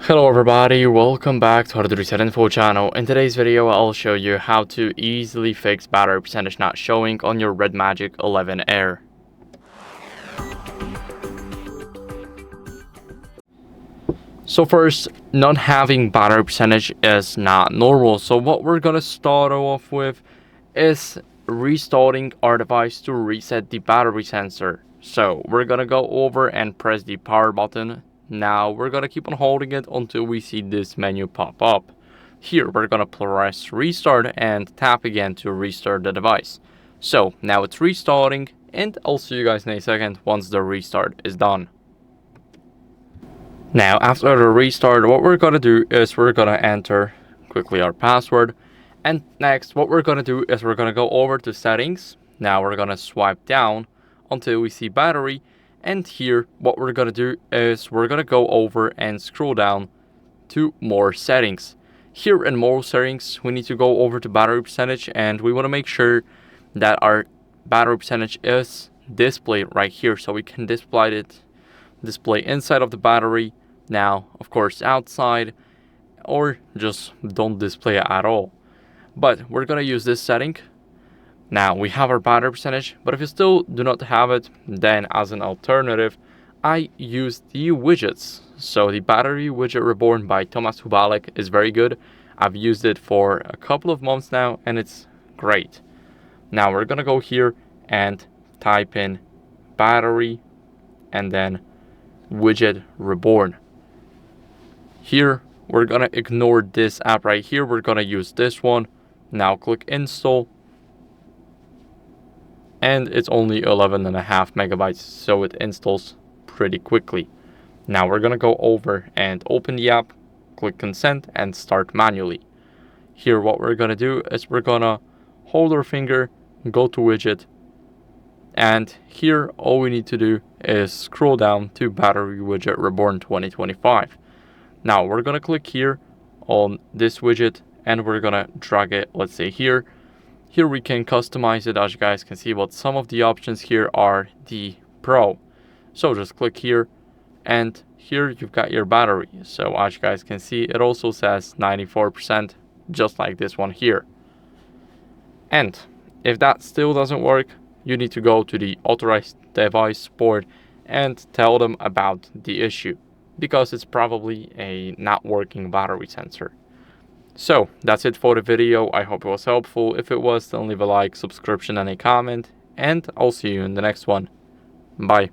Hello everybody, welcome back to HardReset.Info channel. In today's video, I'll show you how to easily fix battery percentage not showing on your RedMagic 11 Air. So first, not having battery percentage is not normal. So what we're gonna start off with is restarting our device to reset the battery sensor. So we're gonna go over and press the power button. Now we're gonna keep on holding it until we see this menu pop up. Here we're gonna press restart and tap again to restart the device. So now it's restarting, and I'll see you guys in a second once the restart is done. Now after the restart, what we're gonna do is we're gonna enter quickly our password, and next what we're gonna do is we're gonna go over to settings. Now we're gonna swipe down until we see battery, and here what we're gonna do is we're gonna go over and scroll down to more settings. Here in more settings, we need to go over to battery percentage, and we want to make sure that our battery percentage is displayed right here, so we can display inside of the battery. Now of course outside, or just don't display it at all, but we're gonna use this setting. Now we have our battery percentage, but if you still do not have it, then as an alternative, I use the widgets. So the Battery Widget Reborn by Thomas Hubalik is very good. I've used it for a couple of months now, and it's great. Now we're gonna go here and type in battery and then widget reborn. Here we're gonna ignore this app right here. We're gonna use this one. Now click install, and it's only 11.5 megabytes, so it installs pretty quickly. Now we're gonna go over and open the app, click consent, and start manually. Here what we're gonna do is we're gonna hold our finger, go to widget, and here all we need to do is scroll down to Battery Widget Reborn 2025. Now we're gonna click here on this widget, and we're gonna drag it, let's say here. Here we can customize it, as you guys can see, but some of the options here are the Pro. So just click here, and here you've got your battery. So as you guys can see, it also says 94%, just like this one here. And if that still doesn't work, you need to go to the authorized device support and tell them about the issue, because it's probably a not working battery sensor. So that's it for the video. I hope it was helpful. If it was, then leave a like, subscription, and a comment, and I'll see you in the next one. Bye.